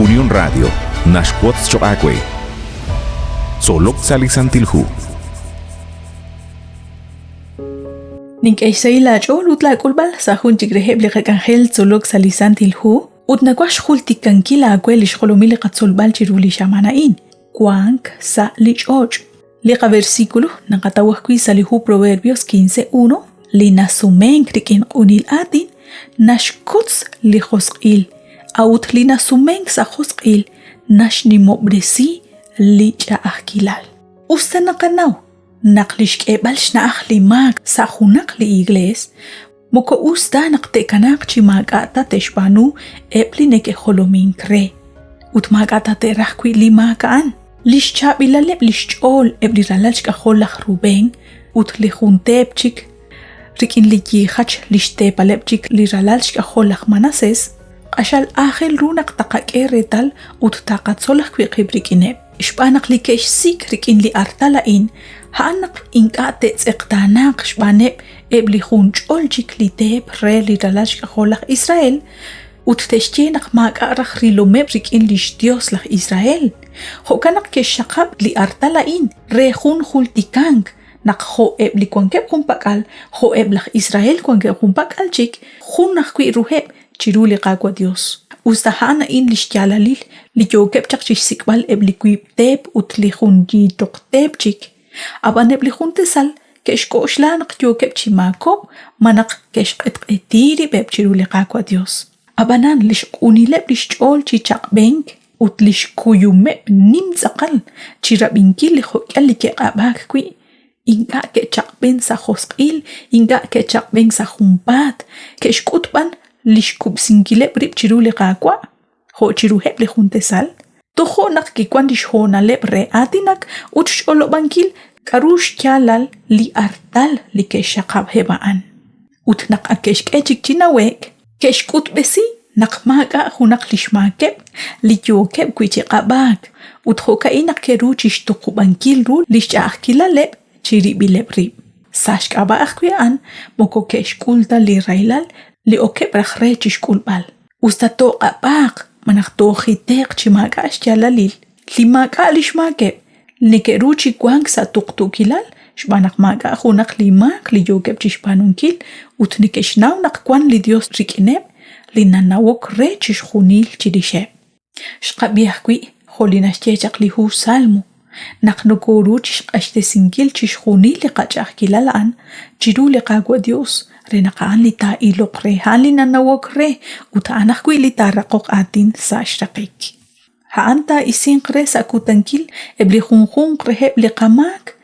Unión Radio, Nashquots Choacue. Solok Salisantilhu. Nink'eysay lach'ol utlak'ulb'al sajun chikrejeb liqak'anjel tzolok Salisantilhu utnakwax jultikanki la'akwe lixjolomil liqatzolb'al chiruli xamana'in kuank sa lich'och' liqa versículo naqatawajkui salihu Proverbios 15:1 linasumenk rik'in q'unil atin naxkutz lijosq'il aut linasumenk sa josq'il naxnimobresi lich'a'ajkilal usta naqanaw naqlixk'eb'al xna'aj limak sa junaq li igles moko usta naqte'kanaq chimak'ata texb'anu eb' linek'ejolomink re ut mak'ata te'rajkwi limaka'an lixcha'b'ilaleb' lixch'ol eb' li ralal xk'ajol laj Rubén ut lijunteb' chik rik'in li yijach lixtepaleb' chik li ralal xk'ajol laj Manasés q'axal ángel ru naq taqak'e retal ut taqatzol ajkwi qib' rik'ineb' xb'anaq li ke'xsik rik'in li artala'in ha'anaq ink'a' te'tz'eqtanaq xb'aneb' eb' li junch'ol chik li te'eb' re li ralal xk'ajol laj Israel ut te'xtye naq mak'a' raj rilomeb' rik'in li xDios laj Israel jo'kanaq kexxaqab' li artala'in re jun jultikank naq jo'eb' li kwankeb' junpak'al jo'eb' laj Israel kwankeb' junpak'al chik jun ajkwi rujeb' chiru li qak'wa Dios usta ja'ana'in lixtyalalil li yokeb' chaq chixsik'b'al eb' li kwiib' te'b' ut li jun yitoq te'b' chik ab'aneb' li jun tesal ke'xk'o'xla naq yokeb' chimakob' manaq kexq'etq'etii rib' chiru li qak'wa Dios ab'anan lixq'unileb' lixch'ol chi chaq'benk ut lixkuyumeb' nim tz'aqal chi rab'inkil li jo'k'al li ke'q'ab'ak kwi ink'a' ke'chaq'ben sa josq'il ink'a' ke'chaq'ben sa junpaat ke'xk'utb'an lixkub'sinkileb' rib' chiru li qak'wa jo' chirujeb' li jun tesal tojo' naq kikwan lixjoonaleb' re atinak ut x'olob'ankil k'aru xtyalal li artal li ke'xxaqab' jeb'a'an ut naq akexk'e chik chinawek ke'xk'utb'esi naq mak'a' junaq lixmakeb' li yokeb' kwi chiq'ab'ak ut jo'ka'in naq keru chixtuqub'ankil ru lixch'a'ajkilaleb' chirib'ileb' rib' sa xk'ab'a' ajkwi an moko ke'xk'ulta li raylal li okeb' raj re chixk'ulb'al usta toq'ab'aq manaq tojite'q chimak'a' xtyalalil li mak'a' lixmakeb' nikeru chikwank sa tuqtu'kilal xb'anaq mak'a' junaq li mak li yokeb' chixb'anunkil ut nikexnaw naq kwan li Dios rik'ineb' li nanawok re chixjunil chirixeb' xqab'ij ajkwi joli naxtye chaq li hu salmo naq nokoru chixq'axtesinkil chixjunil li qach'ajkilal an chiru li qak'wa Dios re naqa'an li ta'iloq re ja'an li nanawok re ut ja'an ajkwi li taraqoq atin sa xraqik ja'an ta'isinq re sa kutankil eb' li junjunq rejeb' li qamak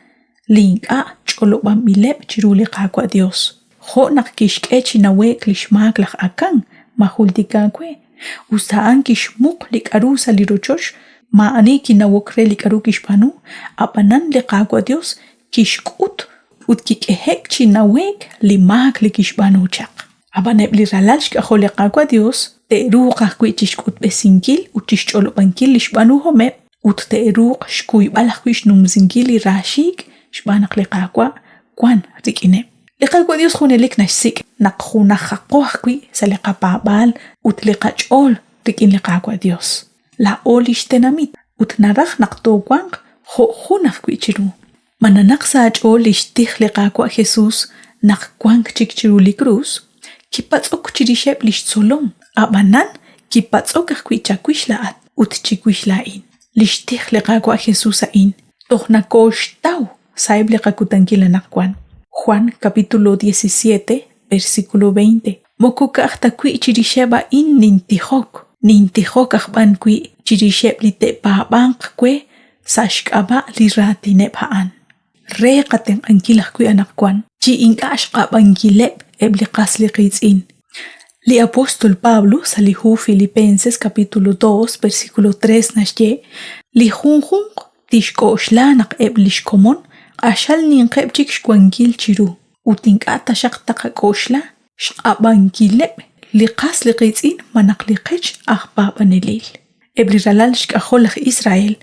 li ink'a' ch'olob'anb'ileb' chiru li qak'wa Dios jo' naq kixk'e chinawek lixmak laj akan majultikakwe usta ja'an kixmuq li k'aru sa li rochox ma'ani kinawok re li k'aru kixb'anu ab'anan li qak'wa Dios kixk'ut ut kik'ejek chinawek li mak li kixb'anu chaq ab'aneb' li ralal xk'ajol li qak'wa Dios te'ruq ajkwi chixk'utb'esinkil ut chixch'olob'ankil li xb'anu jomeb' ut te'ruq xkuyb'al ajkwi xnumsinkil li raxik xb'anaq li qak'wa kwan rik'ineb' li qak'wa Dios junelik naxsik' naq junaj jaqo ajkwi sa li qapab'al ut li qach'ol rik'in li qak'wa Dios la'ol ixtenamit ut naraj naq tokwanq jo' jun ajkwi chiru mananaq sa ach'ol lixtij li qak'wa Jesús naq kwank chik chiru li cruz kipatz'ok chirixeb' lixtzolom ab'anan kipatz'ok ajkwi chakwix la'at ut chikwix la'in lixtij li qak'wa Jesús a'in toj nakoxtaw saib li qakutankil anaq kwan Juan capítulo 17 versículo 20 moko ka'ajtakwi chirixeb' a'in nintijok ajb'an kwi chirixeb' li te'pab'anq kwe sa xk'ab'a' li ratineb' ja'an re qatenq'ankil ajkwi anaq kwan chi ink'a' xqab'ankileb' eb' li qas li qitz'in li apóstol Pablo salihu Filipenses capítulo 2 versículo 3 naxtye li junjunq tixk'o'xla naq eb' lixkomon q'axal ninqeb' chik xkwankil chiru ut ink'a' taxaq taqak'o'xla xq'ab'ankileb' li qas li qitz'in manaq li qech ajpab'anelil eb' li ralal xk'ajol laj Israel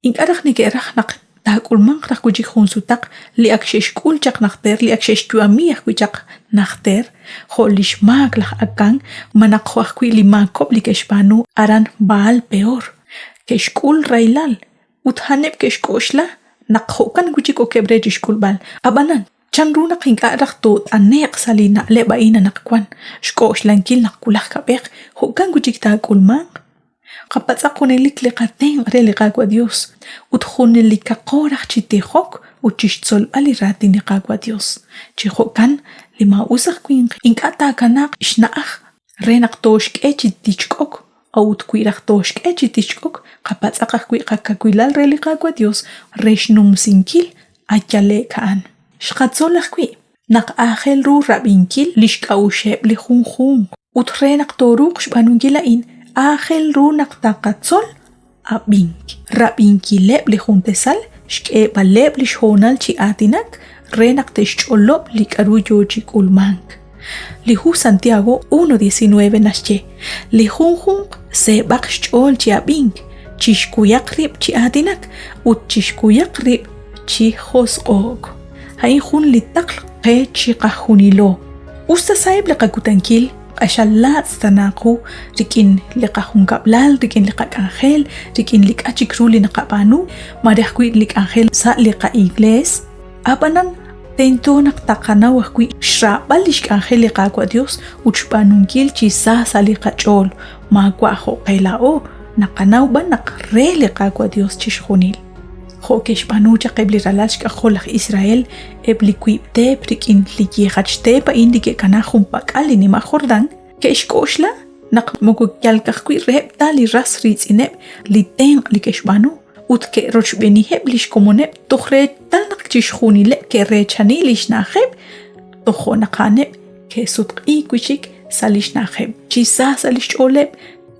ink'a' raj nike'raj naq تاكل من قرق كوجيك خون سوتاق لي أكشش كول جاك نختار لي أكشش توامية كوجاك نختار خوليش ماك لخ أكان مناق خوخ كوي لي ماكوب لي كشبانو أران بال بيور كشكول ريلال وتهنب كشكوشلا نقخو كان كوجيك وكبريج شكول بال أبانان chanruna qinqa raqtot aneq salina le baina naqkwan shkosh lankil naqkulaj kabej hukan kuchikta kulman qapatsa qunelik liqaten re liqaqwa Dios utjunelik qaqoraj chitejok uchishtzol ali ratin liqaqwa Dios chijokan lima usaq quin inqata kanaq ishnaq re naqtosh k'echitichkok awut kuiraqtosh k'echitichkok qapatsa qaqwi qaqakwilal re liqaqwa Dios reshnum sinkil ayale kan شقاتزولخ كوي نق آخل رو رابينكيل ليشك أو شاب لخون خون وتري نق توروق شبانونجيلا إن آخل رو نق تاقاتزول أبينك رابينكي لاب لخون تسال شك باللاب لشهونال تي آتينك ري نق تشولوب لك أرو جوجي كولمانك لهو سانتياغو 1:19 نشجي لخون خون سيباق شول تي أبينك تشكو يقرب تي آتينك وتشكو يقرب تي خسقوك هاي خون للتقل قيتشي قخونيلو وستسايب لقا كوتانكيل أشالات استناقو ركين لقا خون قبلال ركين لقا كانخيل ركين لقا جكرو لنقا بانو ما رحكوي لقا انخيل سا لقا إيغليس أبانان تنتو نقتاقنا وحكوي شرابال لشك انخيل لقا قوى ديوس وچبانونكيل چي ساسا لقا جول ما قوى خو قيلاو نقناو بانق ري لقا قوى ديوس چش خونيل خوكش بانوجا قبل رلاشك خولخ إسرائيل ابلي كويبتي بريكين لكي خاجتي باين لكي كانا خمباك أليني ما خوردان كيش كوشلا نق موكو كالكخ كوي رهب تالي راس ريز إنب لتين لكيش بانو وتكي روش بني هب ليش كومونب تخرج تالنق تشخوني لك كي ريشاني ليش ناخب تخو نقانب كي صدق إي كوشيك ساليش ناخب چي ساليش أولب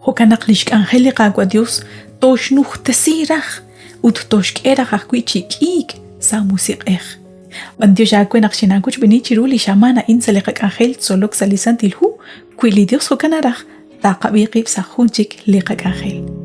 هو كانق ليش كان خيلي قاقوا ديوس توش نوخ تسيرخ وتتوشك إيرا خاكوي تشيكيك سا موسيقى بنديو جاكوي نقشينا كوش بني تشيرولي شامانا إنسا لقاك آخيل تسولوك ساليسان تلهو كوي لي ديوس هو كان راخ تاقا بيقيب ساخونجيك لقاك آخيل